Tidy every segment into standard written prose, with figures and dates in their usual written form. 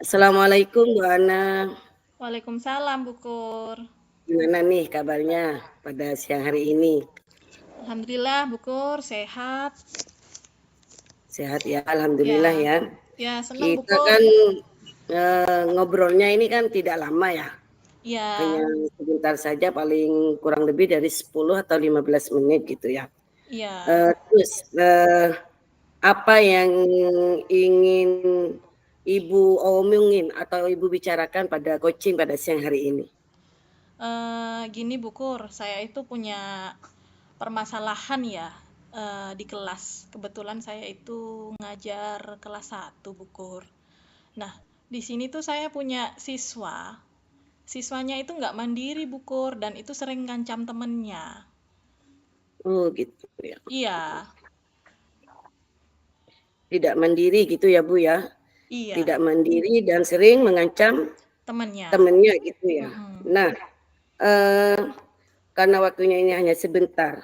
Assalamualaikum Bu Ana. Waalaikumsalam, Bu Kur. Gimana nih kabarnya pada siang hari ini? Alhamdulillah, Bu Kur, sehat. Sehat ya, alhamdulillah Ya, ya. ya senang Bu Kita Kur. kan ngobrolnya ini kan tidak lama ya, hanya Ya, sebentar saja, paling kurang lebih dari 10 atau 15 menit gitu ya. ya. Terus apa yang ingin Ibu omongin atau Ibu bicarakan pada coaching pada siang hari ini? Gini Bu Kur, saya itu punya permasalahan ya di kelas. Kebetulan saya itu ngajar kelas 1, Bu Kur. Nah, di sini tuh saya punya siswa. Siswanya itu nggak mandiri, Bu Kur, dan itu sering ngancam temennya. Oh gitu ya. Iya, Tidak mandiri gitu ya Bu ya. iya, Tidak mandiri dan sering mengancam temennya. temannya gitu ya. Mm-mm. Nah, eee, karena waktunya ini hanya sebentar,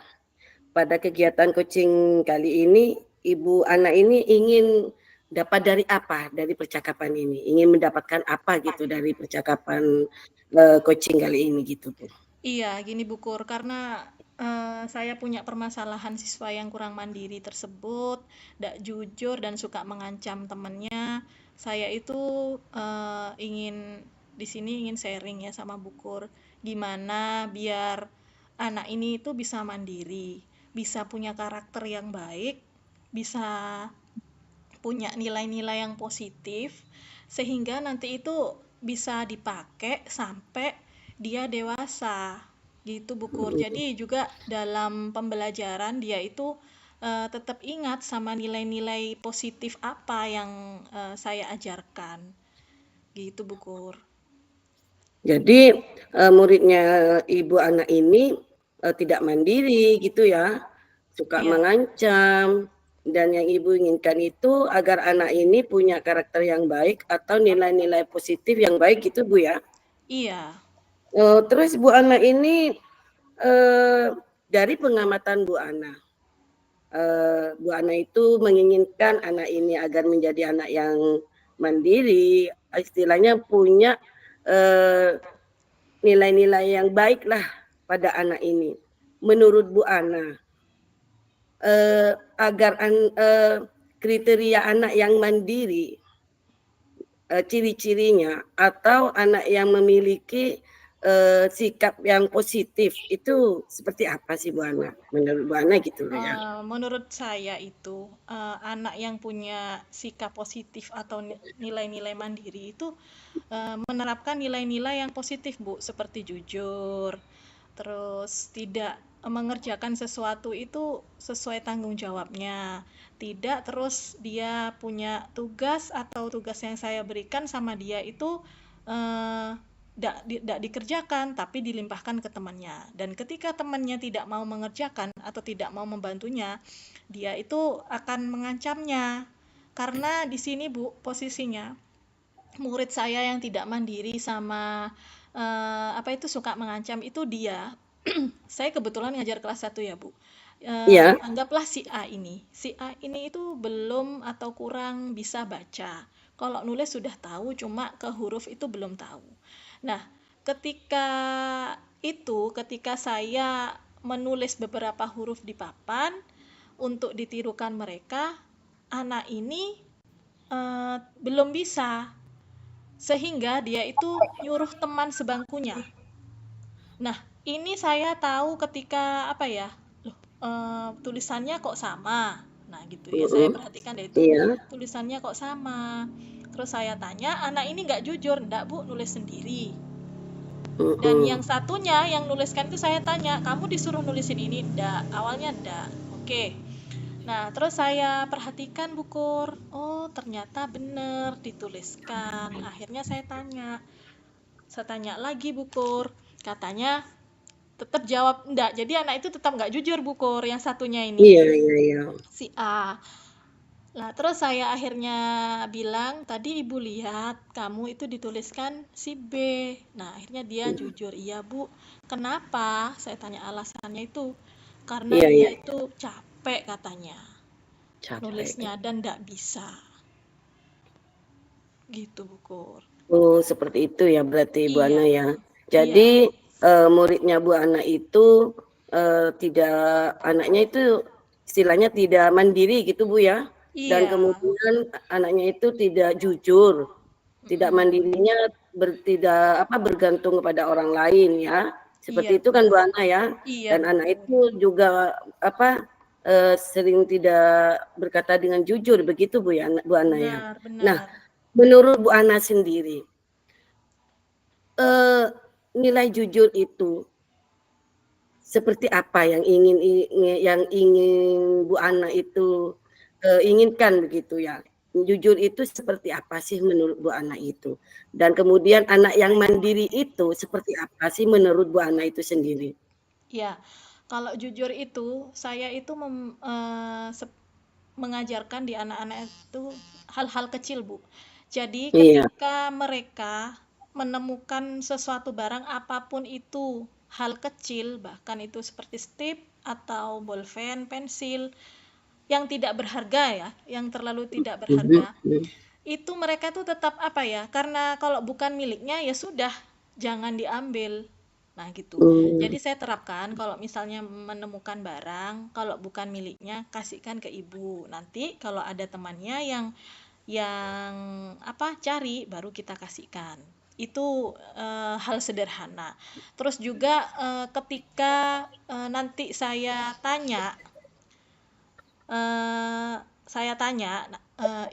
pada kegiatan coaching kali ini, Ibu Ana ini ingin dapat dari apa, dari percakapan ini? Ingin mendapatkan apa gitu dari percakapan, coaching kali ini gitu, Bu? Iya, gini Bu Kur, karena saya punya permasalahan siswa yang kurang mandiri tersebut, tidak jujur dan suka mengancam temannya. Saya itu ingin di sini ingin sharing ya sama Bu Kur, gimana biar anak ini itu bisa mandiri, bisa punya karakter yang baik, bisa punya nilai-nilai yang positif, sehingga nanti itu bisa dipakai sampai dia dewasa gitu Bu Kur. Mhm. Jadi juga dalam pembelajaran dia itu tetap ingat sama nilai-nilai positif apa yang saya ajarkan gitu Bu Kur. Jadi, muridnya Ibu Ana ini, tidak mandiri gitu ya, suka Iya, mengancam, dan yang Ibu inginkan itu agar anak ini punya karakter yang baik atau nilai-nilai positif yang baik gitu Bu ya? iya, Terus Bu Ana ini, eee, dari pengamatan Bu Ana, Bu Ana itu menginginkan anak ini agar menjadi anak yang mandiri, istilahnya punya, eee nilai-nilai yang baiklah pada anak ini. Menurut Bu Ana, agar kriteria anak yang mandiri, ciri-cirinya atau anak yang memiliki, sikap yang positif itu seperti apa sih Bu Ana? Menurut Bu Ana gitu loh ya. Menurut saya itu anak yang punya sikap positif atau nilai-nilai mandiri itu menerapkan nilai-nilai yang positif, Bu, seperti jujur, terus tidak mengerjakan sesuatu itu sesuai tanggung jawabnya. Tidak terus dia punya tugas atau tugas yang saya berikan sama dia itu tidak dikerjakan tapi dilimpahkan ke temannya. Dan ketika temannya tidak mau mengerjakan atau tidak mau membantunya, dia itu akan mengancamnya. Karena di sini Bu posisinya murid saya yang tidak mandiri sama apa itu suka mengancam itu dia. Saya kebetulan ngajar kelas 1 ya, Bu. Iya, Anggaplah si A ini. Si A ini itu belum atau kurang bisa baca. Kalau nulis sudah tahu, cuma ke huruf itu belum tahu. Nah, ketika ketika saya menulis beberapa huruf di papan untuk ditirukan mereka, anak ini belum bisa sehingga dia itu nyuruh teman sebangkunya. Nah, ini saya tahu ketika apa ya, loh, tulisannya kok sama. Nah, gitu ya, saya mhm, perhatikan deh itu iya, tulisannya kok sama. Terus saya tanya, anak ini nggak jujur, nggak Bu, nulis sendiri. Dan yang mhm, satunya yang nuliskan itu saya tanya, kamu disuruh nulisin ini? Nggak, awalnya nggak. Oke. Nah, terus saya perhatikan bukur, oh ternyata benar dituliskan. Akhirnya saya tanya lagi bukur, katanya tetap jawab enggak. Jadi anak itu tetap nggak jujur bukur, yang satunya ini, iya iya iya, si A. Nah, terus saya akhirnya bilang, tadi ibu lihat kamu itu dituliskan si B. Nah, akhirnya dia jujur, iya Bu. Kenapa? Saya tanya alasannya itu. Karena iya dia iya, itu capek katanya capek. nulisnya dan nggak bisa gitu Bukur. Oh, seperti itu ya berarti Bu Iya, Ana ya. iya, Jadi muridnya Bu Ana itu tidak anaknya itu istilahnya tidak mandiri gitu Bu ya. Dan iya, kemudian anaknya itu tidak jujur, tidak mm-mm. mandirinya tidak apa bergantung kepada orang lain ya. Iya Seperti itu kan Bu benar, Ana ya. iya Dan anak Bukur. itu juga apa sering tidak berkata dengan jujur begitu Bu ya Bu Ana ya. Benar, Nah, benar. menurut Bu Ana sendiri nilai jujur itu seperti apa yang ingin Bu Ana itu inginkan begitu ya? Jujur itu seperti apa sih menurut Bu Ana itu? Dan kemudian anak yang mandiri itu seperti apa sih menurut Bu Ana itu sendiri? Ya, kalau jujur itu saya itu mengajarkan di anak-anak itu hal-hal kecil, Bu. Jadi Iya, ketika mereka menemukan sesuatu barang apapun itu, hal kecil bahkan itu seperti stip atau bolpen, pensil yang tidak berharga ya, yang terlalu tidak mhm, berharga, mhm. itu mereka tuh tetap apa ya? Karena kalau bukan miliknya ya sudah, jangan diambil. Nah, gitu. Jadi saya terapkan kalau misalnya menemukan barang, kalau bukan miliknya kasihkan ke ibu. Nanti kalau ada temannya yang apa cari baru kita kasihkan. Itu hal sederhana. Terus juga ketika nanti eh, saya tanya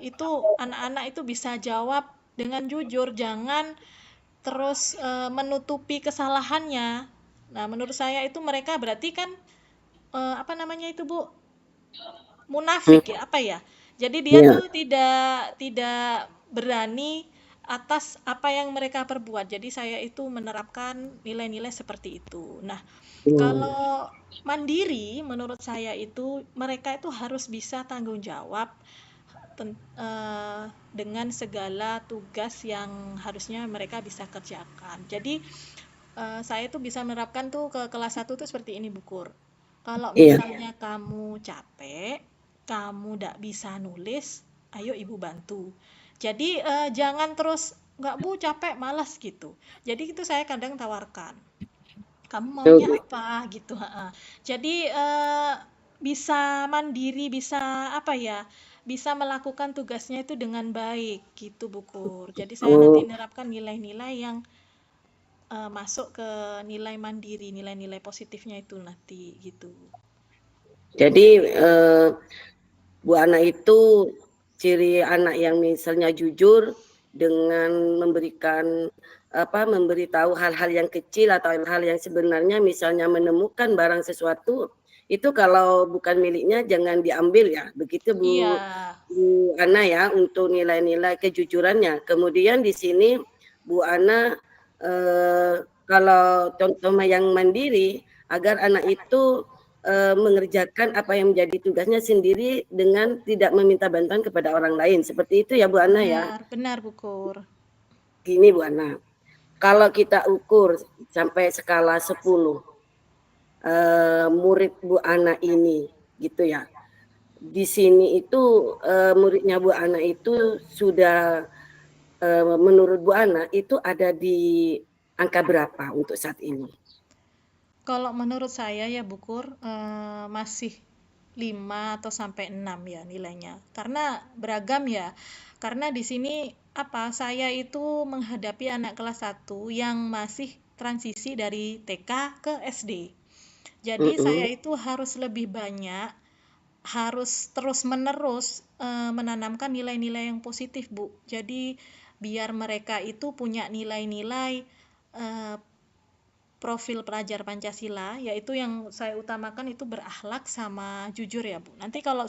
itu anak-anak itu bisa jawab dengan jujur, jangan terus menutupi kesalahannya. Nah, menurut saya itu mereka berarti kan apa namanya itu Bu, Mhm, munafik ya apa ya, jadi dia iya, tuh tidak berani atas apa yang mereka perbuat. Jadi saya itu menerapkan nilai-nilai seperti itu. Nah, mmm. kalau mandiri menurut saya itu mereka itu harus bisa tanggung jawab dengan segala tugas yang harusnya mereka bisa kerjakan. Jadi saya tuh bisa menerapkan tuh ke kelas satu tuh seperti ini Bukur. Kalau Iya, misalnya kamu capek, kamu tidak bisa nulis, ayo ibu bantu. Jadi jangan terus nggak Bu capek malas gitu. Jadi itu saya kadang tawarkan. Kamu maunya oke. apa gitu. Jadi bisa mandiri, bisa apa ya? Bisa melakukan tugasnya itu dengan baik gitu Bukur. Jadi saya nanti Oh, menerapkan nilai-nilai yang masuk ke nilai mandiri, nilai-nilai positifnya itu nanti gitu. jadi Bu Ana itu ciri anak yang misalnya jujur dengan memberikan apa, memberitahu hal-hal yang kecil atau hal-hal yang sebenarnya misalnya menemukan barang sesuatu, itu kalau bukan miliknya jangan diambil ya, begitu Iya, Bu Ana ya untuk nilai-nilai kejujurannya. Kemudian di sini Bu Ana, kalau contoh yang mandiri agar anak itu mengerjakan apa yang menjadi tugasnya sendiri dengan tidak meminta bantuan kepada orang lain. Seperti itu ya Bu Ana ya? benar, benar Bukur. Gini Bu Ana, kalau kita ukur sampai skala 10 murid Bu Ana ini gitu ya. Di sini itu muridnya Bu Ana itu sudah menurut Bu Ana itu ada di angka berapa untuk saat ini? Kalau menurut saya ya Bukur masih 5 atau sampai 6 ya nilainya. Karena beragam ya. Karena di sini apa saya itu menghadapi anak kelas satu yang masih transisi dari TK ke SD. Jadi saya Mhm. itu harus lebih banyak, harus terus-menerus menanamkan nilai-nilai yang positif, Bu. Jadi biar mereka itu punya nilai-nilai eh, profil pelajar Pancasila, yaitu yang saya utamakan itu berakhlak sama jujur ya, Bu. Nanti kalau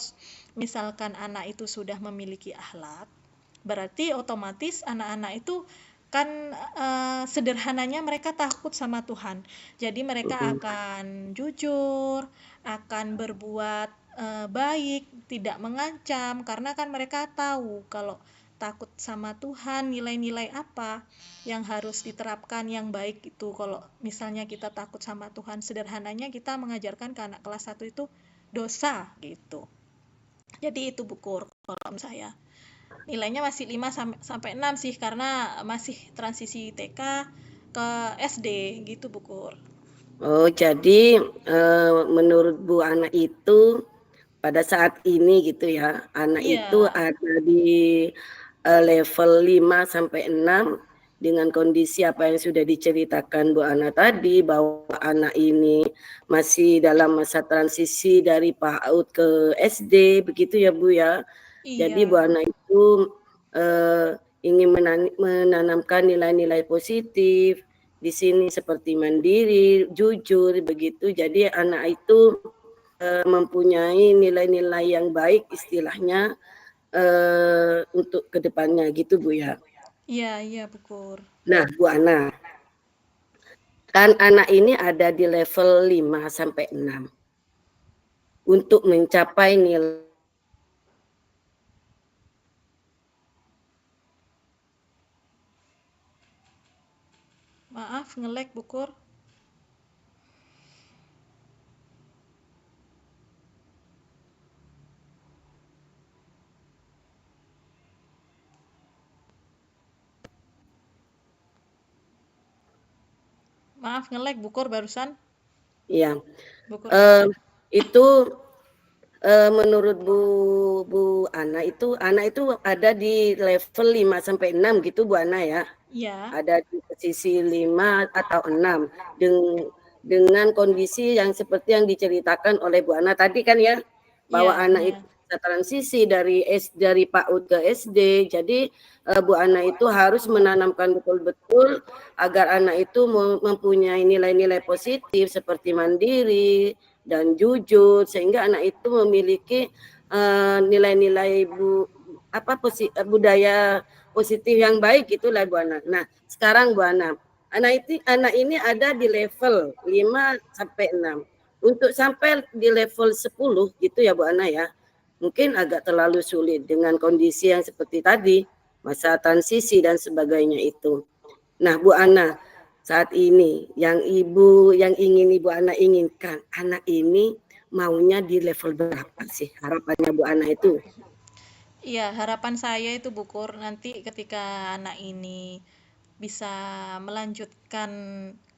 misalkan anak itu sudah memiliki akhlak, berarti otomatis anak-anak itu kan sederhananya mereka takut sama Tuhan. Jadi mereka Mhm. akan jujur, akan berbuat baik, tidak mengancam karena kan mereka tahu kalau takut sama Tuhan, nilai-nilai apa yang harus diterapkan yang baik itu. Kalau misalnya kita takut sama Tuhan, sederhananya kita mengajarkan ke anak kelas satu itu dosa gitu. Jadi itu Bukur kalau saya. nilainya masih 5 sampai 6 sih karena masih transisi TK ke SD gitu Bu Kur. Oh, jadi menurut Bu Ana itu pada saat ini gitu ya, anak itu Iya, ada di level 5 sampai 6 dengan kondisi apa yang sudah diceritakan Bu Ana tadi bahwa anak ini masih dalam masa transisi dari PAUD ke SD begitu ya Bu ya. Jadi Bu iya, Ana itu ingin menanamkan nilai-nilai positif di sini seperti mandiri, jujur begitu. Jadi anak itu mempunyai nilai-nilai yang baik istilahnya untuk kedepannya gitu Bu ya. iya, iya Bu Kur. Nah Bu Ana, kan anak ini ada di level 5 sampai 6. Untuk mencapai nilai Maaf nge-lag Bu Kur. Maaf nge-lag Bu Kur barusan. ya Bu Kur. itu menurut Bu Ana itu anak itu ada di level 5 sampai 6 gitu Bu Ana ya. Iya, Ada di posisi 5 atau 6 dengan kondisi yang seperti yang diceritakan oleh Bu Ana tadi kan ya, bahwa iya, anak itu iya. bisa transisi dari PAUD ke SD. Jadi Bu Ana itu harus menanamkan betul-betul agar anak itu mempunyai nilai-nilai positif seperti mandiri dan jujur sehingga anak itu memiliki nilai-nilai budaya positif yang baik itulah Bu Ana. Nah, sekarang Bu Ana, anak ini ada di level 5 sampai 6. Untuk sampai di level 10 gitu ya Bu Ana ya. Mungkin agak terlalu sulit dengan kondisi yang seperti tadi, masa transisi dan sebagainya itu. Nah, Bu Ana, saat ini yang ingin Ibu Ana inginkan, anak ini maunya di level berapa sih harapannya Bu Ana itu? Iya, harapan saya itu Bu Kur, nanti ketika anak ini bisa melanjutkan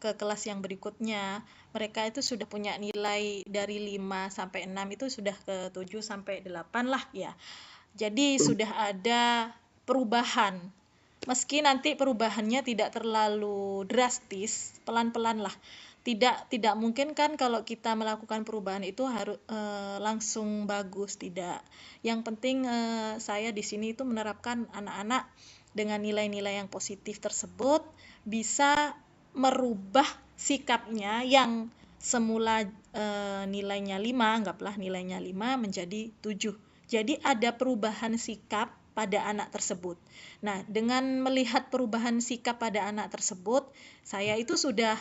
ke kelas yang berikutnya, mereka itu sudah punya nilai dari 5 sampai 6 itu sudah ke 7 sampai 8 lah ya. Jadi sudah ada perubahan. Meski nanti perubahannya tidak terlalu drastis, pelan-pelan lah. Tidak mungkin kan kalau kita melakukan perubahan itu harus langsung bagus, tidak. Yang penting saya di sini itu menerapkan anak-anak dengan nilai-nilai yang positif tersebut bisa merubah sikapnya yang semula nilainya 5, anggaplah nilainya 5 menjadi 7. Jadi ada perubahan sikap pada anak tersebut. Nah, dengan melihat perubahan sikap pada anak tersebut, saya itu sudah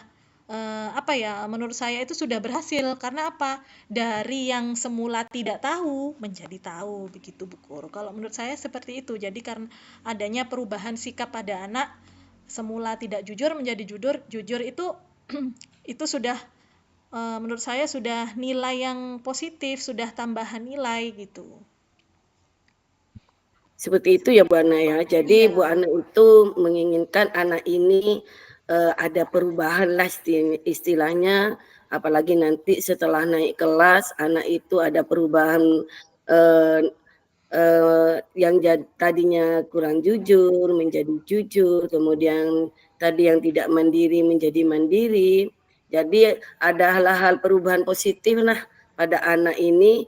menurut saya itu sudah berhasil karena apa? Dari yang semula tidak tahu menjadi tahu begitu Bu Kur. Kalau menurut saya seperti itu. Jadi karena adanya perubahan sikap pada anak semula tidak jujur menjadi jujur, jujur itu itu sudah menurut saya sudah nilai yang positif, sudah tambahan nilai gitu. Seperti itu ya Bu Ana ya. Jadi Bu Iya, Ana itu menginginkan anak ini ada perubahan lah istilahnya, apalagi nanti setelah naik kelas anak itu ada perubahan eh, yang tadinya kurang jujur menjadi jujur, kemudian tadi yang tidak mandiri menjadi mandiri. Jadi ada hal-hal perubahan positif lah pada anak ini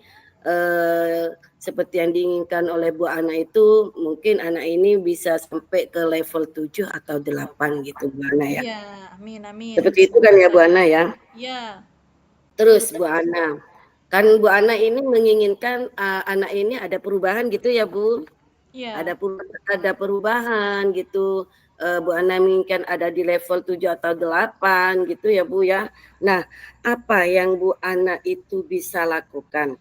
seperti yang diinginkan oleh Bu Ana itu mungkin anak ini bisa sampai ke level 7 atau 8 gitu Bu Ana ya. iya, amin, amin. Seperti itu kan Semoga ya Bu saja. Ana ya. Iya, betul. Terus Bu Ana, kan Bu Ana ini menginginkan anak ini ada perubahan gitu ya Bu. Iya, Ada perubahan gitu. Bu Ana menginginkan ada di level 7 atau 8 gitu ya Bu ya. Nah, apa yang Bu Ana itu bisa lakukan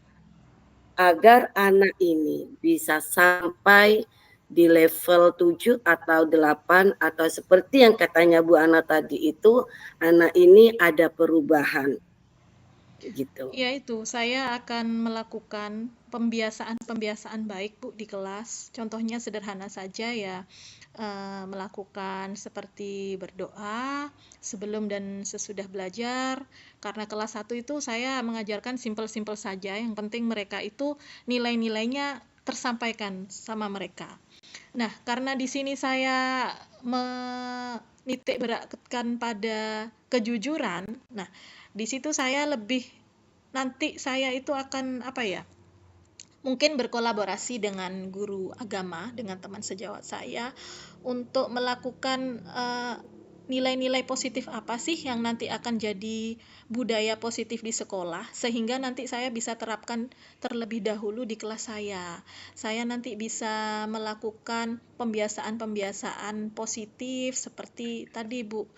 agar anak ini bisa sampai di level 7 atau 8 atau seperti yang katanya Bu Ana tadi itu anak ini ada perubahan gitu. ya itu. Saya akan melakukan pembiasaan-pembiasaan baik Bu di kelas. Contohnya sederhana saja ya, melakukan seperti berdoa sebelum dan sesudah belajar. Karena kelas 1 itu saya mengajarkan simpel-simpel saja, yang penting mereka itu nilai-nilainya tersampaikan sama mereka. Nah, karena di sini saya menitik beratkan pada kejujuran, nah di situ saya lebih nanti saya itu akan apa ya? Mungkin berkolaborasi dengan guru agama, dengan teman sejawat saya untuk melakukan nilai-nilai positif apa sih yang nanti akan jadi budaya positif di sekolah, sehingga nanti saya bisa terapkan terlebih dahulu di kelas saya. Saya nanti bisa melakukan pembiasaan-pembiasaan positif seperti tadi Bu,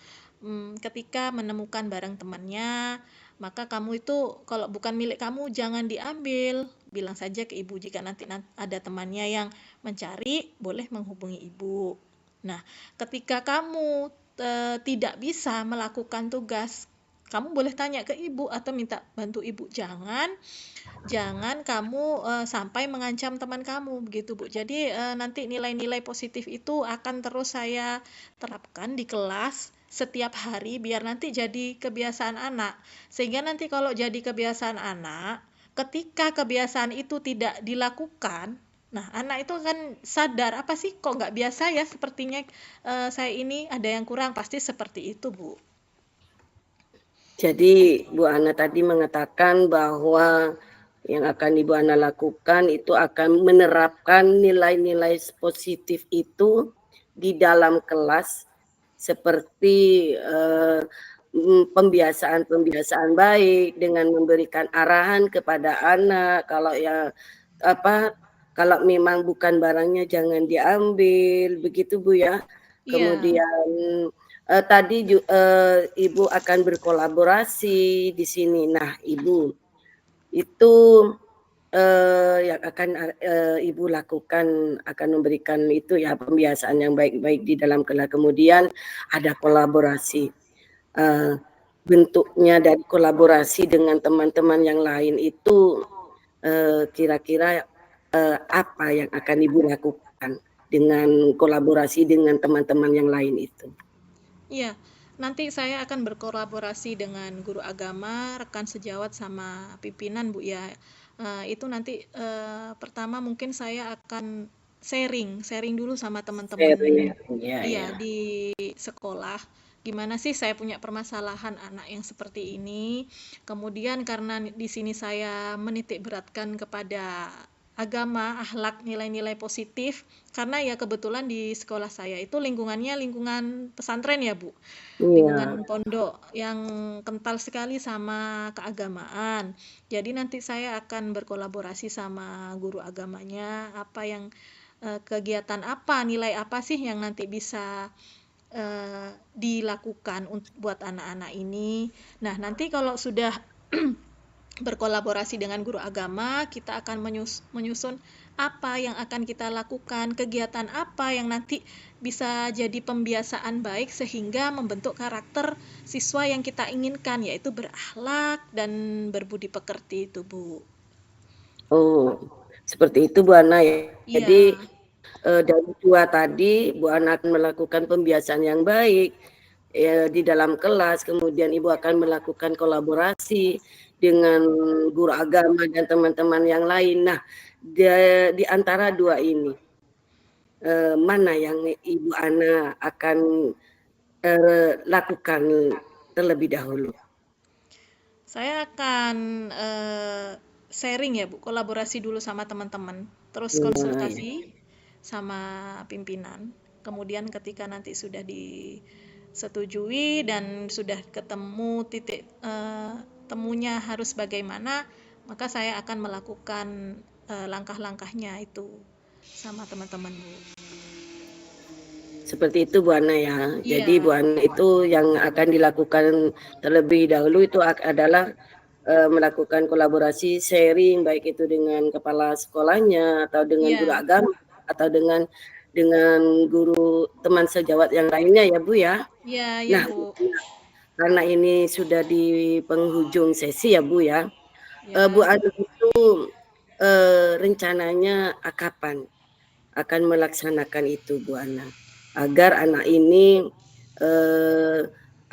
ketika menemukan barang temannya, maka kamu itu kalau bukan milik kamu jangan diambil. Bilang saja ke ibu jika nanti ada temannya yang mencari, boleh menghubungi ibu. Nah, ketika kamu tidak bisa melakukan tugas, kamu boleh tanya ke ibu atau minta bantu ibu. Jangan kamu sampai mengancam teman kamu begitu Bu. Jadi nanti nilai-nilai positif itu akan terus saya terapkan di kelas setiap hari biar nanti jadi kebiasaan anak. Sehingga nanti kalau jadi kebiasaan anak, ketika kebiasaan itu tidak dilakukan, nah anak itu akan sadar, apa sih kok nggak biasa ya, sepertinya saya ini ada yang kurang, pasti seperti itu Bu. Jadi Bu Ana tadi mengatakan bahwa yang akan Ibu Ana lakukan itu akan menerapkan nilai-nilai positif itu di dalam kelas seperti pembiasaan-pembiasaan baik dengan memberikan arahan kepada anak kalau kalau memang bukan barangnya jangan diambil begitu Bu ya. Iya. Kemudian tadi Ibu akan berkolaborasi di sini. Nah, Ibu itu yang akan Ibu lakukan akan memberikan itu ya pembiasaan yang baik-baik di dalam kelas. Kemudian ada kolaborasi. Bentuknya dari kolaborasi dengan teman-teman yang lain itu kira-kira apa yang akan Ibu lakukan dengan kolaborasi dengan teman-teman yang lain itu? Iya, nanti saya akan berkolaborasi dengan guru agama, rekan sejawat, sama pimpinan Bu ya. Itu nanti pertama mungkin saya akan sharing dulu sama teman-teman, Ya, iya, ya. di sekolah. Gimana sih saya punya permasalahan anak yang seperti ini. Kemudian karena di sini saya menitik beratkan kepada agama, akhlak, nilai-nilai positif, karena ya kebetulan di sekolah saya itu lingkungannya lingkungan pesantren ya Bu, Iya. lingkungan pondok yang kental sekali sama keagamaan. Jadi nanti saya akan berkolaborasi sama guru agamanya, apa yang kegiatan apa, nilai apa sih yang nanti bisa dilakukan buat anak-anak ini. Nah, nanti kalau sudah berkolaborasi dengan guru agama, kita akan menyusun apa yang akan kita lakukan, kegiatan apa yang nanti bisa jadi pembiasaan baik sehingga membentuk karakter siswa yang kita inginkan, yaitu berakhlak dan berbudi pekerti itu, Bu. Oh, seperti itu Bu Ana ya. Jadi Iya, dari dua tadi Bu Ana akan melakukan pembiasaan yang baik di dalam kelas, kemudian Ibu akan melakukan kolaborasi dengan guru agama dan teman-teman yang lain. Nah, di antara dua ini, mana yang Ibu Ana akan lakukan terlebih dahulu? saya akan sharing ya Bu, kolaborasi dulu sama teman-teman, terus Nah, ya. konsultasi sama pimpinan. Kemudian ketika nanti sudah disetujui dan sudah ketemu titik temunya harus bagaimana, maka saya akan melakukan langkah-langkahnya itu sama teman-teman Bu. Seperti itu Bu Ana ya. Jadi Bu Iya, Ana itu yang akan dilakukan terlebih dahulu itu adalah melakukan kolaborasi sharing baik itu dengan kepala sekolahnya atau dengan guru iya, agama atau dengan guru teman sejawat yang lainnya ya Bu ya. iya, iya Nah, Bu. karena ini sudah di penghujung sesi ya Bu ya. Bu Ya, Ana itu rencananya kapan akan melaksanakan itu Bu Ana? Agar anak ini,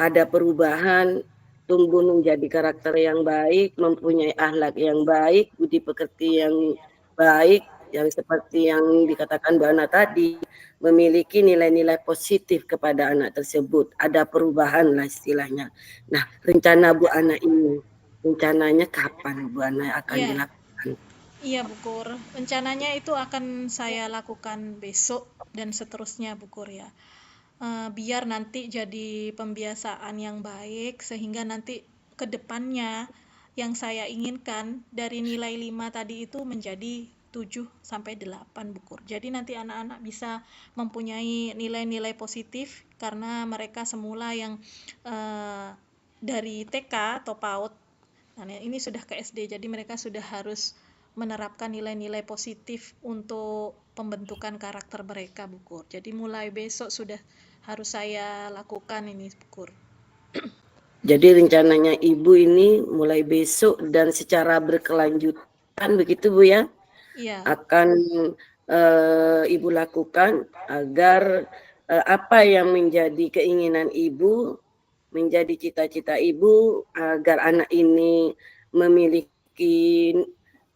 ada perubahan, tumbuh menjadi karakter yang baik, mempunyai akhlak yang baik, budi pekerti yang baik, yang seperti yang dikatakan Bu Ana tadi, memiliki nilai-nilai positif kepada anak tersebut, ada perubahanlah istilahnya. Nah, rencana Bu Ana ini, rencananya kapan Bu Ana akan Iya, dilakukan? iya Bu Kur. Rencananya itu akan saya lakukan besok dan seterusnya Bu Kur ya. Biar nanti jadi pembiasaan yang baik sehingga nanti ke depannya yang saya inginkan dari nilai 5 tadi itu menjadi 7 sampai 8 Bu Kur. Jadi nanti anak-anak bisa mempunyai nilai-nilai positif karena mereka semula yang dari TK atau PAUD. Nah, ini sudah ke SD, jadi mereka sudah harus menerapkan nilai-nilai positif untuk pembentukan karakter mereka, Bu Kur. Jadi mulai besok sudah harus saya lakukan ini, Bu Kur. Jadi rencananya Ibu ini mulai besok dan secara berkelanjutan begitu Bu ya, Iya, akan Ibu lakukan agar apa yang menjadi keinginan Ibu, menjadi cita-cita Ibu agar anak ini memiliki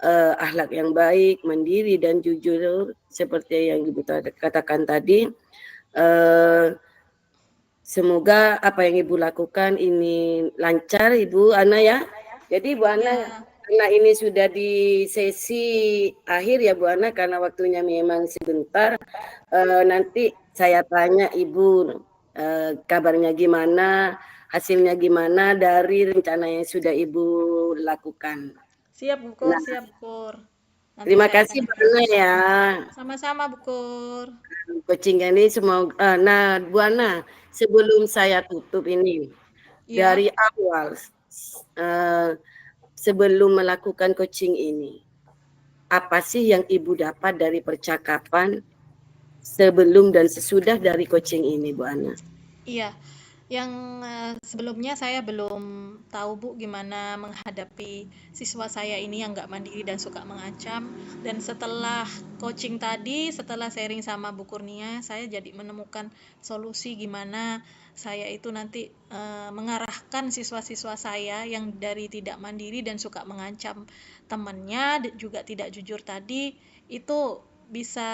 akhlak yang baik, mandiri dan jujur seperti yang Ibu katakan tadi. Semoga apa yang Ibu lakukan ini lancar Ibu Ana ya. Jadi Bu Ana, iya, karena ini sudah di sesi akhir ya Bu Ana, karena waktunya memang sebentar. Nanti saya tanya Ibu kabarnya gimana, hasilnya gimana dari rencana yang sudah Ibu lakukan. siap, Bu Kur, Nah, siap, Bu Kur. Nanti terima saya kasih Bu tanyakan. Ana ya. Sama-sama, Bu Kur. Coaching ini semoga, nah Bu Ana, sebelum saya tutup ini, Iya, dari awal sebelum melakukan coaching ini, apa sih yang Ibu dapat dari percakapan sebelum dan sesudah dari coaching ini, Bu Ana? iya. Yang sebelumnya saya belum tahu Bu gimana menghadapi siswa saya ini yang nggak mandiri dan suka mengancam. Dan setelah coaching tadi, setelah sharing sama Bu Kurnia, saya jadi menemukan solusi gimana saya itu nanti mengarahkan siswa-siswa saya yang dari tidak mandiri dan suka mengancam temannya, juga tidak jujur tadi, itu bisa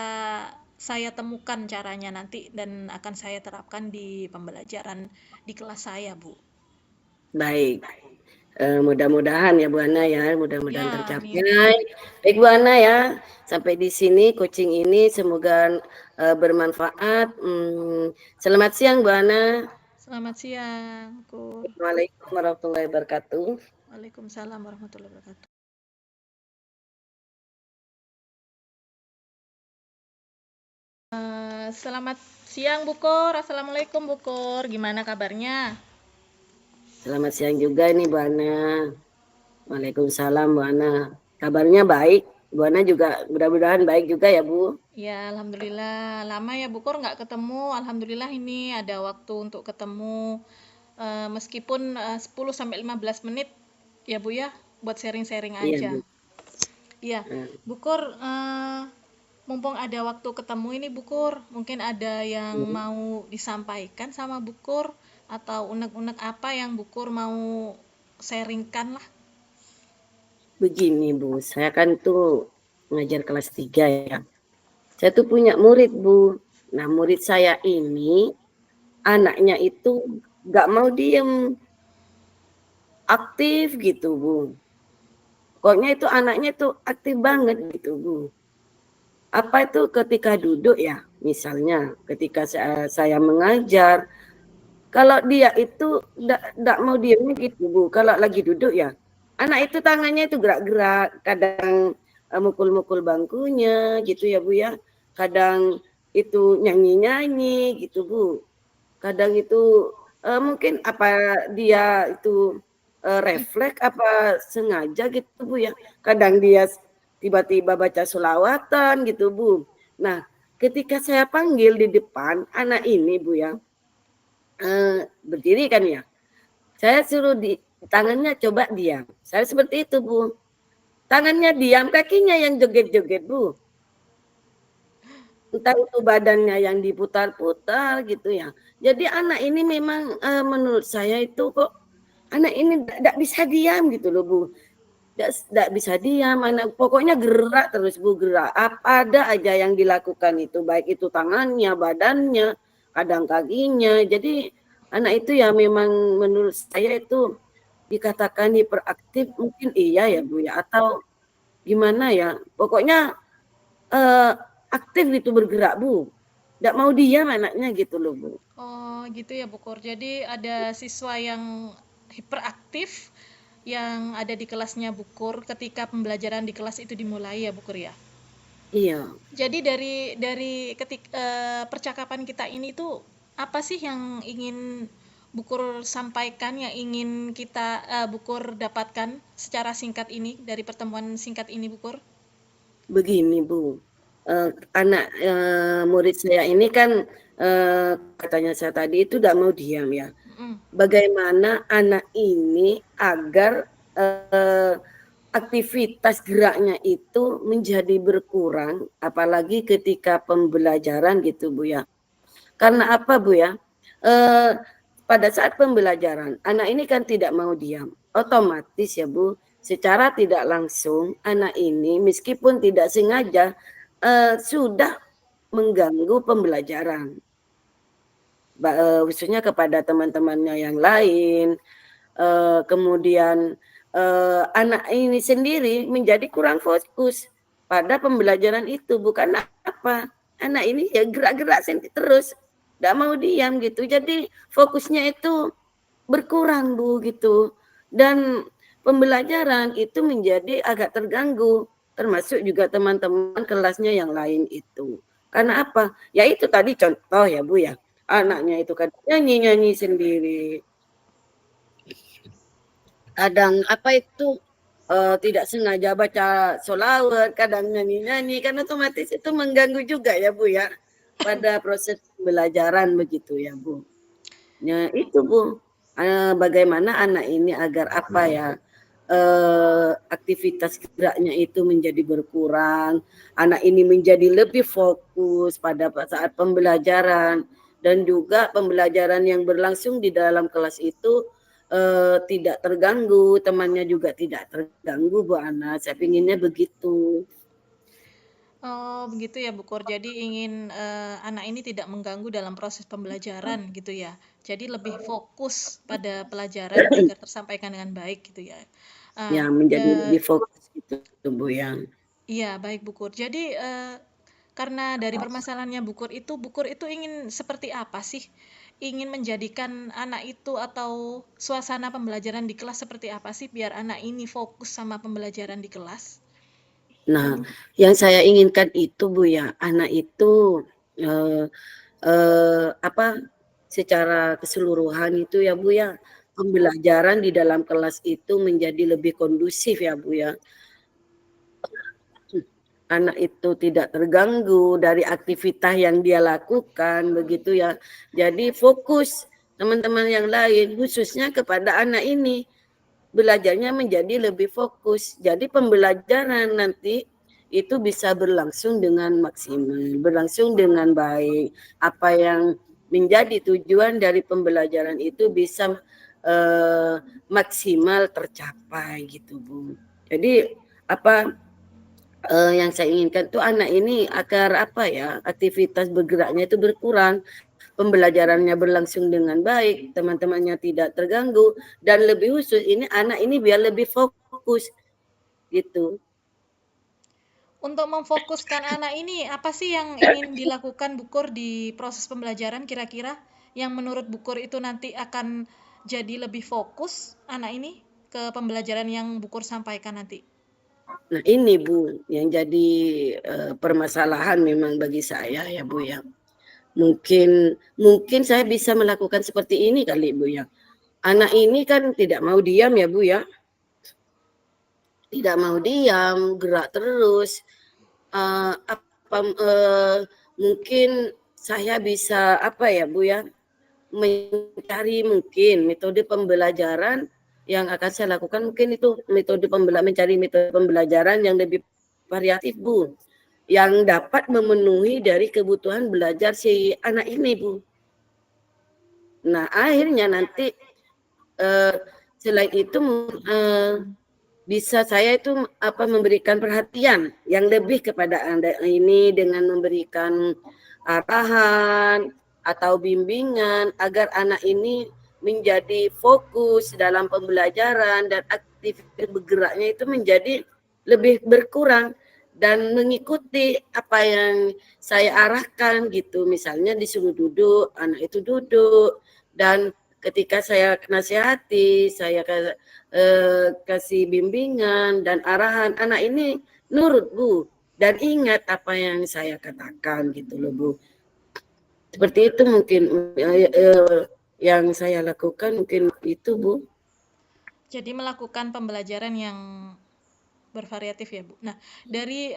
saya temukan caranya nanti dan akan saya terapkan di pembelajaran di kelas saya, Bu. Baik, mudah-mudahan ya Bu Ana ya, mudah-mudahan Ya, amin. tercapai. Baik Bu Ana ya, sampai di sini coaching ini semoga bermanfaat. Selamat siang Bu Ana. Selamat siang, Bu. Assalamualaikum warahmatullahi wabarakatuh. Waalaikumsalam warahmatullahi wabarakatuh. Selamat siang, Bu Kur. Assalamualaikum, Bu Kur. Gimana kabarnya? Selamat siang juga ini Bu Ana. Waalaikumsalam Bu Ana. Kabarnya baik. Bu Ana juga mudah-mudahan baik juga ya Bu. Ya, alhamdulillah. Lama ya, Bu Kur, nggak ketemu. Alhamdulillah ini ada waktu untuk ketemu. Meskipun 10 sampai 15 menit ya, Bu ya, buat sharing-sharing Iya aja. Bu. Iya, Bu Kur, mumpung ada waktu ketemu ini Bu Kur, mungkin ada yang mau disampaikan sama Bu Kur atau unek-unek apa yang Bu Kur mau sharingkan lah. Begini Bu, saya kan tuh ngajar kelas 3 ya. Saya tuh punya murid Bu. Nah murid saya ini anaknya itu gak mau diem, aktif gitu Bu. Pokoknya itu anaknya tuh aktif banget gitu Bu. Apa itu ketika duduk ya, misalnya ketika saya mengajar, kalau dia itu ndak mau diemnya gitu Bu, kalau lagi duduk ya, anak itu tangannya itu gerak-gerak, kadang mukul-mukul bangkunya gitu ya Bu ya, kadang itu nyanyi-nyanyi gitu Bu, kadang itu mungkin apa dia itu refleks apa sengaja gitu Bu ya, kadang dia tiba-tiba baca sholawatan gitu Bu. Nah ketika saya panggil di depan anak ini Bu ya, berdiri kan ya, saya suruh di tangannya coba diam, saya seperti itu Bu. tangannya diam, kakinya yang joget-joget, Bu. Entah itu badannya yang diputar-putar gitu ya. Jadi anak ini memang, menurut saya itu kok, anak ini ndak bisa diam gitu loh, Bu. Ndak bisa diam, anak pokoknya gerak terus, Bu, gerak. Ada aja yang dilakukan itu, baik itu tangannya, badannya, kadang kakinya. Jadi anak itu ya memang menurut saya itu dikatakan hiperaktif mungkin iya ya, Bu, ya, atau gimana ya. Pokoknya, eee, aktif gitu bergerak, Bu. Ndak mau diam anaknya gitu loh, Bu. Oh, gitu ya, Bu Kur. Jadi ada siswa yang hiperaktif yang ada di kelasnya Bu Kur ketika pembelajaran di kelas itu dimulai ya, Bu Kur ya. Iya. Jadi dari percakapan kita ini tuh apa sih yang ingin Bu Kur sampaikan, yang ingin kita Bu Kur dapatkan secara singkat ini dari pertemuan singkat ini, Bu Kur? Begini, Bu, anak, murid saya ini kan, katanya saya tadi itu nggak mau diam ya. Mm. Bagaimana anak ini agar, aktivitas geraknya itu menjadi berkurang, apalagi ketika pembelajaran gitu, Bu, ya. Karena apa, Bu, ya, eee, pada saat pembelajaran, anak ini kan tidak mau diam, otomatis ya, Bu, secara tidak langsung anak ini meskipun tidak sengaja, sudah mengganggu pembelajaran. Khususnya kepada teman-temannya yang lain, kemudian, anak ini sendiri menjadi kurang fokus pada pembelajaran itu. Bukan apa, anak ini ya gerak-gerak terus, nggak mau diam gitu. Jadi fokusnya itu berkurang, Bu, gitu. Dan pembelajaran itu menjadi agak terganggu, termasuk juga teman-teman kelasnya yang lain itu. Karena apa? Ya itu tadi contoh ya, Bu, ya, anaknya itu kan nyanyi-nyanyi sendiri. Kadang apa itu, tidak sengaja baca sholawat, kadang nyanyi-nyanyi, kan otomatis itu mengganggu juga ya, Bu, ya, pada proses pembelajaran begitu ya, Bu. Ya itu, Bu, bagaimana anak ini agar apa ya, aktivitas geraknya itu menjadi berkurang, anak ini menjadi lebih fokus pada saat pembelajaran, dan juga pembelajaran yang berlangsung di dalam kelas itu, tidak terganggu, temannya juga tidak terganggu, Bu Ana, saya pinginnya begitu. Oh, begitu ya, Bu Kur. Jadi ingin anak ini tidak mengganggu dalam proses pembelajaran gitu ya. Jadi lebih fokus pada pelajaran agar tersampaikan dengan baik gitu ya. Ya Ah, menjadi lebih fokus gitu, Bu, ya. iya, baik Bu Kur. Jadi karena dari permasalahannya Bu Kur itu ingin seperti apa sih? Ingin menjadikan anak itu atau suasana pembelajaran di kelas seperti apa sih biar anak ini fokus sama pembelajaran di kelas? Nah, yang saya inginkan itu, Bu, ya, anak itu, eee apa, secara keseluruhan itu ya, Bu, ya, pembelajaran di dalam kelas itu menjadi lebih kondusif ya, Bu, ya. Anak itu tidak terganggu dari aktivitas yang dia lakukan, begitu ya. Jadi fokus teman-teman yang lain, khususnya kepada anak ini. Belajarnya menjadi lebih fokus. Jadi pembelajaran nanti itu bisa berlangsung dengan maksimal, berlangsung dengan baik. Apa yang menjadi tujuan dari pembelajaran itu bisa maksimal tercapai gitu, Bu. Jadi apa yang saya inginkan tuh anak ini agar apa ya, aktivitas bergeraknya itu berkurang, pembelajarannya berlangsung dengan baik, teman-temannya tidak terganggu, dan lebih khusus ini anak ini biar lebih fokus, gitu. Untuk memfokuskan anak ini, apa sih yang ingin dilakukan Bukur di proses pembelajaran kira-kira? Yang menurut Bukur itu nanti akan jadi lebih fokus anak ini ke pembelajaran yang Bukur sampaikan nanti. Nah ini Bu, yang jadi, permasalahan memang bagi saya ya Bu ya. Mungkin mungkin saya bisa melakukan seperti ini kali Bu ya. Anak ini kan tidak mau diam ya Bu ya, tidak mau diam, gerak terus, apa, mungkin saya bisa apa ya Bu ya, mencari mungkin metode pembelajaran yang akan saya lakukan mungkin itu mencari metode pembelajaran yang lebih variatif, Bu, yang dapat memenuhi dari kebutuhan belajar si anak ini, Bu. Nah, akhirnya nanti selain itu bisa saya itu memberikan perhatian yang lebih kepada anak ini dengan memberikan arahan atau bimbingan agar anak ini menjadi fokus dalam pembelajaran dan aktivitas bergeraknya itu menjadi lebih berkurang dan mengikuti apa yang saya arahkan gitu. Misalnya disuruh duduk, anak itu duduk, dan ketika saya nasihati, saya kasih bimbingan dan arahan, anak ini nurut, Bu, dan ingat apa yang saya katakan gitu loh, Bu. Seperti itu mungkin yang saya lakukan mungkin itu, Bu. Jadi melakukan pembelajaran yang bervariatif ya, Bu. Nah, dari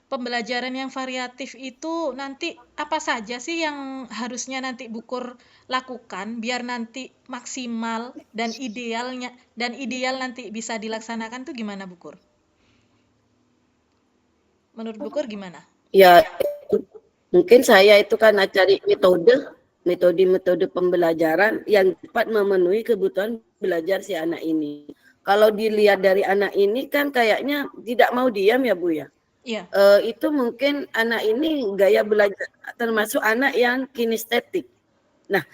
pembelajaran yang variatif itu nanti apa saja sih yang harusnya nanti Bukur lakukan biar nanti maksimal dan ideal nanti bisa dilaksanakan tuh gimana, Bukur? Menurut Bukur gimana? Ya, mungkin saya itu karena cari metode pembelajaran yang dapat memenuhi kebutuhan belajar si anak ini. Kalau dilihat dari anak ini kan kayaknya tidak mau diam ya, Bu ya. Iya. Itu mungkin anak ini gaya belajar termasuk anak yang kinestetik. Nah,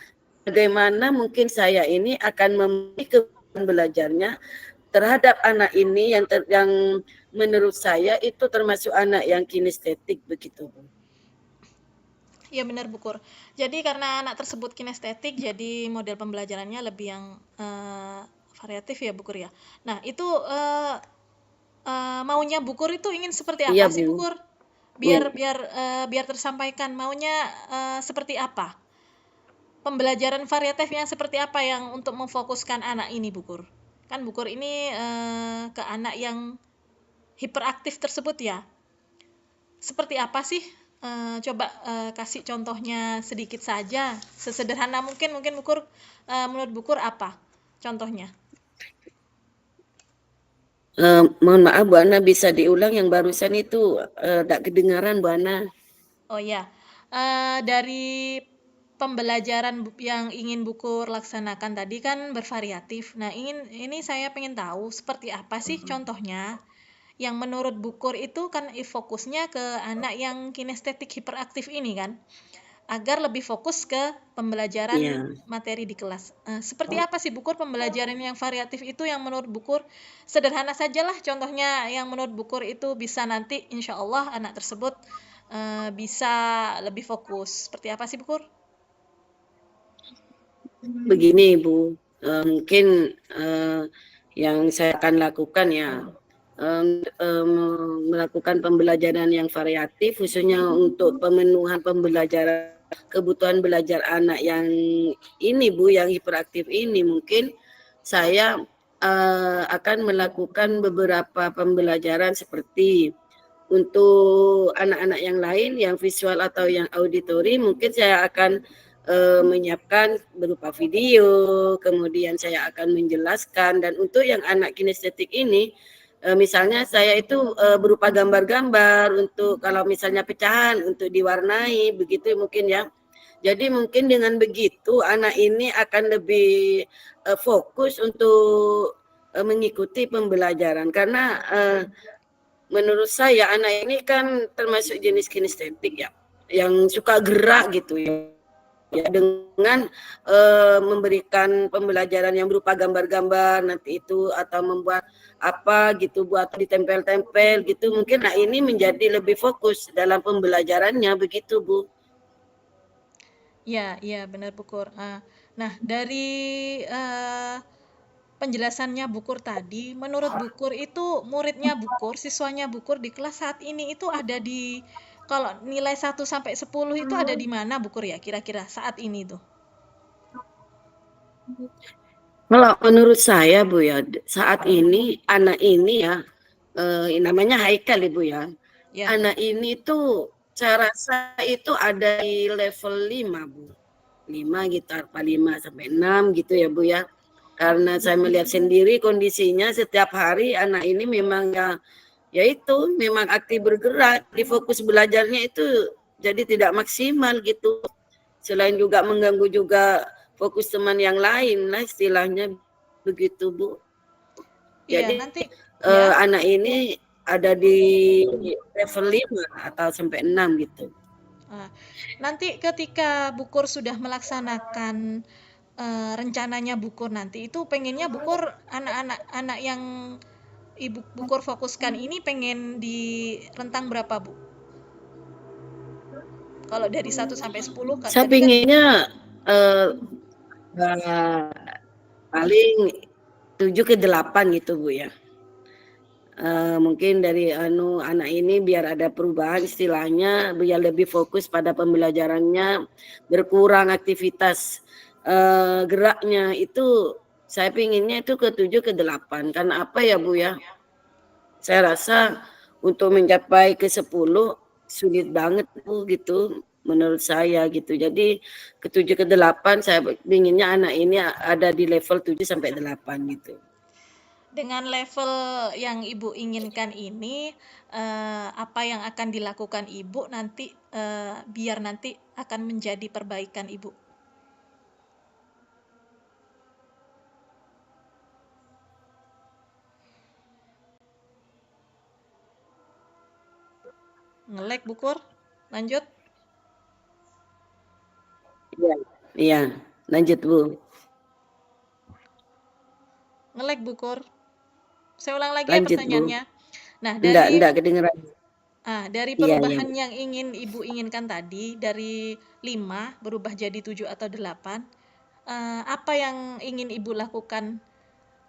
bagaimana mungkin saya ini akan memberi kebutuhan belajarnya terhadap anak ini yang menurut saya itu termasuk anak yang kinestetik begitu, Bu. Iya benar, Bukur. Jadi karena anak tersebut kinestetik, jadi model pembelajarannya lebih yang variatif ya, Bukur ya. Nah, itu maunya Bukur itu ingin seperti apa Iya, sih, Bu. Bukur? Biar tersampaikan maunya seperti apa? Pembelajaran variatifnya seperti apa yang untuk memfokuskan anak ini, Bukur? Kan Bukur ini ke anak yang hiperaktif tersebut ya. Seperti apa sih? Coba kasih contohnya sedikit saja, sesederhana mungkin Bukur, menurut Bukur apa contohnya? Mohon maaf Bu Ana, bisa diulang yang barusan itu tidak kedengaran Bu Ana. Oh ya, dari pembelajaran yang ingin Bukur laksanakan tadi kan bervariatif. Nah, ini saya pengen tahu seperti apa sih contohnya yang menurut Bukur itu kan fokusnya ke anak yang kinestetik hiperaktif ini kan, agar lebih fokus ke pembelajaran materi di kelas. Seperti apa sih Bukur pembelajaran yang variatif itu yang menurut Bukur sederhana sajalah contohnya yang menurut Bukur itu bisa nanti insya Allah anak tersebut bisa lebih fokus. Seperti apa sih Bukur? Begini Bu, mungkin yang saya akan lakukan ya, melakukan pembelajaran yang variatif khususnya untuk pemenuhan pembelajaran kebutuhan belajar anak yang ini Bu, yang hiperaktif ini, mungkin saya akan melakukan beberapa pembelajaran seperti untuk anak-anak yang lain yang visual atau yang auditori, mungkin saya akan menyiapkan berupa video, kemudian saya akan menjelaskan, dan untuk yang anak kinestetik ini misalnya saya itu berupa gambar-gambar untuk kalau misalnya pecahan untuk diwarnai begitu mungkin ya. Jadi mungkin dengan begitu anak ini akan lebih fokus untuk mengikuti pembelajaran karena menurut saya anak ini kan termasuk jenis kinestetik ya, yang suka gerak gitu ya. Ya, dengan memberikan pembelajaran yang berupa gambar-gambar nanti itu atau membuat apa gitu buat ditempel-tempel gitu mungkin nah ini menjadi lebih fokus dalam pembelajarannya begitu Bu. Ya, iya benar Bukur. Nah dari penjelasannya Bukur tadi, menurut Bukur itu muridnya Bukur, siswanya Bukur di kelas saat ini itu ada di kalau nilai 1 sampai 10 itu ada di mana Bukur ya kira-kira saat ini tuh? Kalau menurut saya Bu ya, saat ini anak ini ya namanya Haikal Ibu ya. Ya. Anak ini tuh saya rasa itu ada di level 5 Bu. 5 gitu, apa 5 sampai 6 gitu ya Bu ya. Karena saya melihat sendiri kondisinya setiap hari anak ini memang ya itu memang aktif bergerak, di fokus belajarnya itu jadi tidak maksimal gitu. Selain juga mengganggu juga fokus teman yang lain lah istilahnya begitu Bu. Iya, Jadi nanti ya. anak ini ada di level 5 atau sampai 6 gitu. Nanti ketika Bukur sudah melaksanakan rencananya Bukur nanti itu pengennya Bukur anak-anak yang Ibu Bukur fokuskan ini pengen di rentang berapa, Bu? Kalau dari 1 sampai 10 Saya tadi kan pinginnya paling 7 ke 8 gitu Bu ya. Mungkin dari anak ini biar ada perubahan istilahnya, biar lebih fokus pada pembelajarannya, berkurang aktivitas geraknya itu saya pinginnya itu ke 7 ke 8. Karena apa ya Bu ya? Saya rasa untuk mencapai ke 10 sulit banget Bu gitu menurut saya gitu. Jadi ke 7 ke 8 saya pinginnya anak ini ada di level 7 sampai 8 gitu. dengan level yang Ibu inginkan ini, apa yang akan dilakukan Ibu nanti biar nanti akan menjadi perbaikan Ibu? Nge-lag Bukur? Lanjut. Iya, iya. Lanjut Bu. Nge-lag Bukur. Saya ulang lagi ya Lanjut Bu. pertanyaannya. Nah, dari Enggak kedengeran. dari Iya, iya. perubahan yang ingin Ibu inginkan tadi, dari 5 berubah jadi 7 atau 8, apa yang ingin Ibu lakukan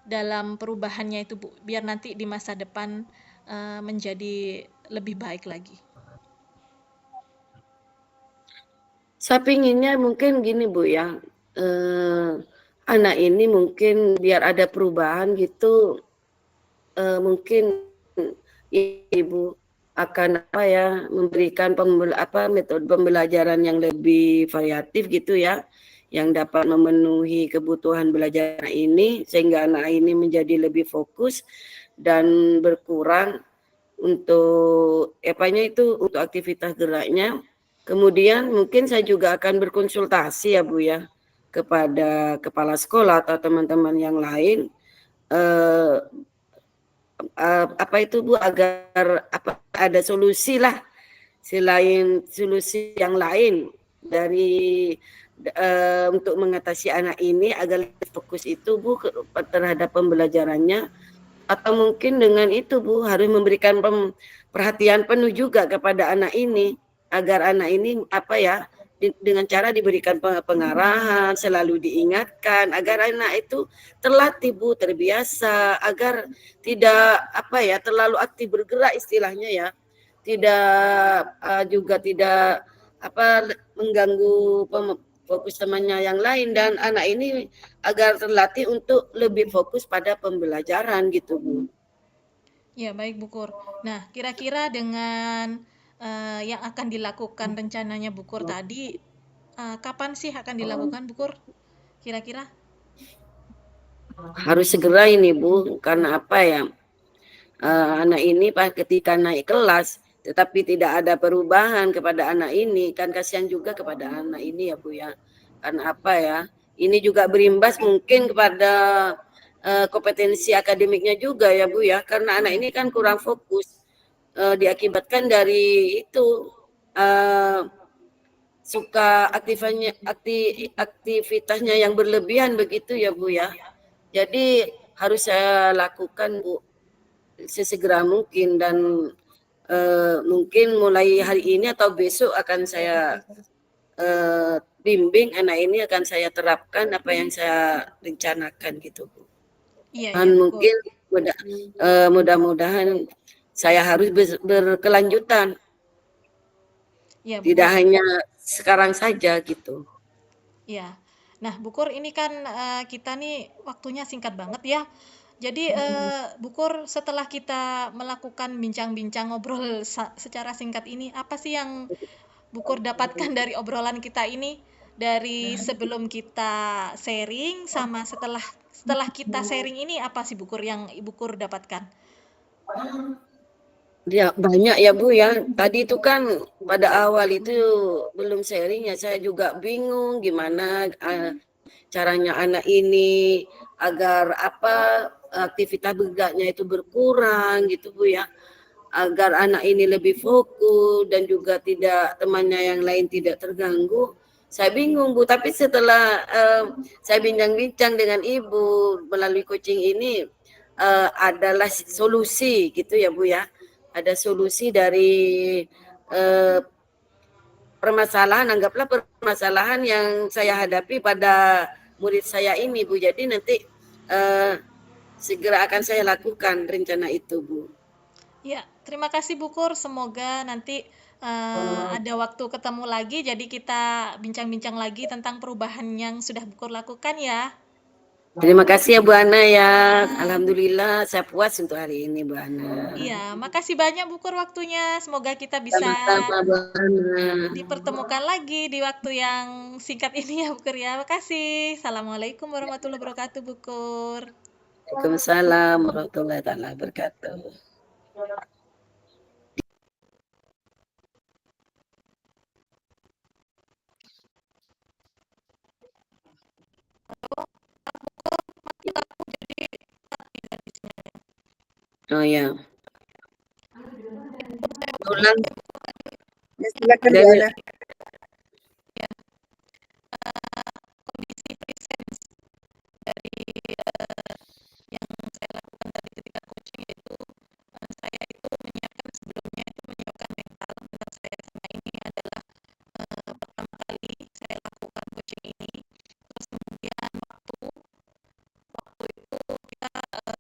dalam perubahannya itu, Bu? Biar nanti di masa depan menjadi lebih baik lagi. Saya pinginnya mungkin gini Bu ya, anak ini mungkin biar ada perubahan gitu, mungkin Ibu akan apa ya, memberikan metode pembelajaran yang lebih variatif gitu ya, yang dapat memenuhi kebutuhan belajar ini sehingga anak ini menjadi lebih fokus dan berkurang untuk untuk aktivitas geraknya. Kemudian mungkin saya juga akan berkonsultasi ya Bu ya kepada kepala sekolah atau teman-teman yang lain Bu agar ada solusi lah selain solusi yang lain dari untuk mengatasi anak ini agar fokus itu Bu terhadap pembelajarannya, atau mungkin dengan itu Bu harus memberikan perhatian penuh juga kepada anak ini agar anak ini dengan cara diberikan pengarahan, selalu diingatkan agar anak itu terlatih Bu, terbiasa agar tidak terlalu aktif bergerak istilahnya ya. Tidak mengganggu fokus temannya yang lain, dan anak ini agar terlatih untuk lebih fokus pada pembelajaran gitu Bu. Ya, baik Bukur. Nah, kira-kira dengan yang akan dilakukan rencananya Bukur tadi, kapan sih akan dilakukan Bukur? Kira-kira? Harus segera ini Bu, karena anak ini ketika naik kelas tetapi tidak ada perubahan kepada anak ini, kan kasihan juga kepada anak ini ya Bu ya. Karena ini juga berimbas mungkin kepada kompetensi akademiknya juga ya Bu ya, karena anak ini kan kurang fokus, diakibatkan dari itu suka aktivitasnya yang berlebihan begitu ya Bu ya. Jadi harus saya lakukan Bu sesegera mungkin, dan mungkin mulai hari ini atau besok akan saya bimbing anak ini, akan saya terapkan apa yang saya rencanakan gitu Bu. Iya, Dan Bukur. mungkin mudah-mudahan saya harus berkelanjutan, Iya, tidak Bukur. hanya sekarang saja gitu. Iya. Nah, Bukur ini kan kita nih waktunya singkat banget ya. Jadi Bukur setelah kita melakukan bincang-bincang ngobrol secara singkat ini, apa sih yang Bukur dapatkan dari obrolan kita ini? Dari sebelum kita sharing sama setelah Setelah kita sharing ini apa sih Bu Kur yang Ibu Kur dapatkan? Ya, banyak ya Bu ya. Tadi itu kan pada awal itu belum sharing ya, saya juga bingung gimana caranya anak ini agar aktivitas bergeraknya itu berkurang gitu Bu ya. Agar anak ini lebih fokus dan juga tidak temannya yang lain tidak terganggu. Saya bingung Bu, tapi setelah saya bincang-bincang dengan Ibu melalui coaching ini adalah solusi gitu ya Bu ya. Ada solusi dari anggaplah permasalahan yang saya hadapi pada murid saya ini Bu. Jadi nanti segera akan saya lakukan rencana itu Bu. Ya, terima kasih Bu Kur. Semoga nanti ada waktu ketemu lagi, jadi kita bincang-bincang lagi tentang perubahan yang sudah Bu Kur lakukan ya. Terima kasih ya Bu Ana ya. Alhamdulillah saya puas untuk hari ini Bu Ana. Iya, makasih banyak Bu Kur waktunya. Semoga kita bisa Sama-sama Bu Ana. dipertemukan lagi di waktu yang singkat ini ya Bu Kur ya. Makasih. Assalamualaikum warahmatullahi wabarakatuh Bu Kur. Waalaikumsalam warahmatullahi wabarakatuh. Oh ya. Ulang. Ya, silakan Bu Dan Ana. Kondisi presence dari yang saya lakukan tadi ketika coaching itu saya itu menyiapkan sebelumnya itu menyiapkan mental saya karena ini adalah pertama kali saya lakukan coaching ini. Terus kemudian waktu itu kita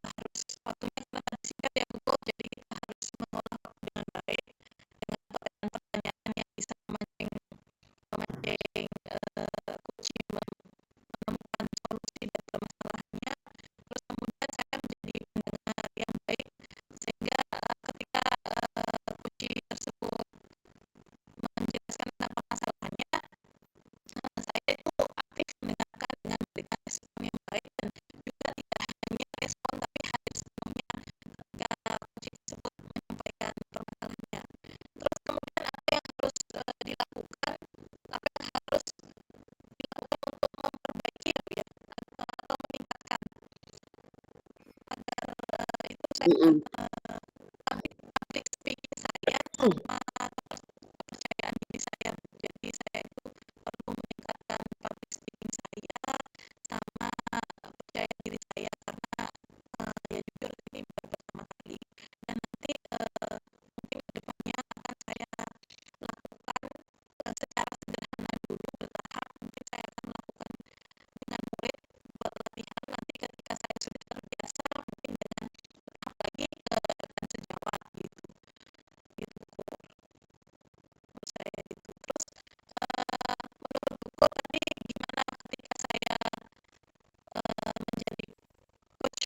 harus waktunya karena singkat ya Bu, jadi kita harus mengolah waktu dengan baik dengan pertanyaan-pertanyaan yang bisa memancing coaching menemukan solusi dan permasalahannya. Terus kemudian saya menjadi pendengar yang baik sehingga ketika coaching tersebut menjelaskan tentang permasalahannya, saya itu aktif mendengarkan dengan memberikan respon yang baik dan juga tidak hanya respon tapi hadir sepenuhnya ketika coaching tersebut menyampaikan permasalahannya. Terus kemudian apa yang harus dilakukan, apa yang harus dilakukan untuk memperbaiki ya Bu ya, atau meningkatkan agar itu saya public speaking saya sama kepercayaan diri saya. Jadi saya itu perlu meningkatkan public speaking saya sama percaya diri saya karena ya jujur ini baru pertama kali dan nanti mungkin kedepannya akan saya lakukan secara sederhana dulu bertahap. Mungkin saya akan melakukan dengan murid berlatihan, nanti ketika saya sudah terbiasa mungkin dengan bertahap lagi akan sejawat gitu menurut saya itu. Terus menurut Bu Kur tadi gimana ketika saya menjadi coach?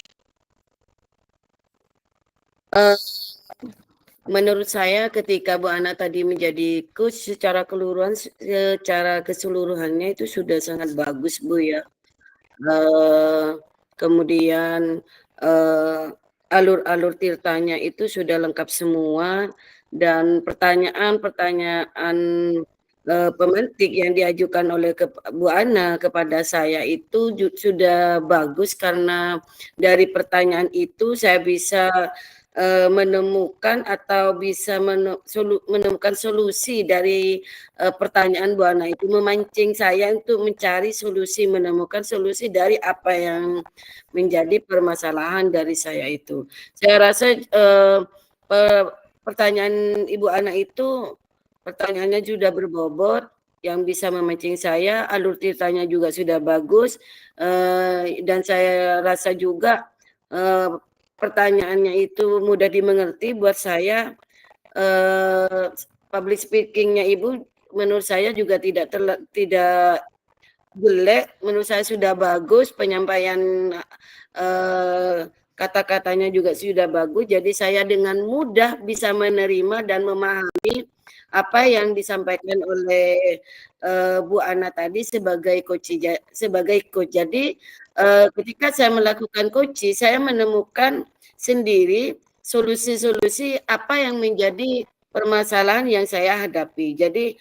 Menurut saya ketika Bu Ana tadi menjadi coach secara keseluruhannya itu sudah sangat bagus Bu ya. Kemudian alur-alur tirtanya itu sudah lengkap semua dan pertanyaan-pertanyaan pemantik yang diajukan oleh Bu Ana kepada saya itu sudah bagus karena dari pertanyaan itu saya bisa menemukan atau bisa menemukan solusi dari pertanyaan Bu Ana itu, memancing saya untuk mencari solusi, menemukan solusi dari apa yang menjadi permasalahan dari saya itu. Saya rasa pertanyaan Ibu Ana itu pertanyaannya sudah berbobot yang bisa memancing saya, alur ceritanya juga sudah bagus, dan saya rasa juga pertanyaannya itu mudah dimengerti buat saya. Public speakingnya Ibu menurut saya juga tidak jelek, menurut saya sudah bagus, penyampaian kata-katanya juga sudah bagus, jadi saya dengan mudah bisa menerima dan memahami apa yang disampaikan oleh Bu Ana tadi sebagai coach. Jadi ketika saya melakukan coach, saya menemukan sendiri solusi-solusi apa yang menjadi permasalahan yang saya hadapi. Jadi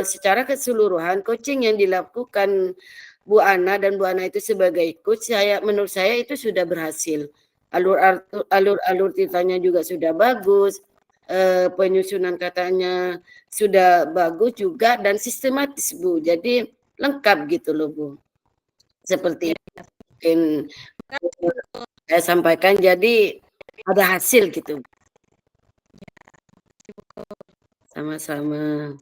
secara keseluruhan coaching yang dilakukan Bu Ana dan Bu Ana itu sebagai coach, menurut saya itu sudah berhasil. Alur ceritanya juga sudah bagus, penyusunan katanya sudah bagus juga dan sistematis Bu. Jadi lengkap gitu loh Bu. Seperti yang saya sampaikan, jadi ada hasil gitu. Sama-sama.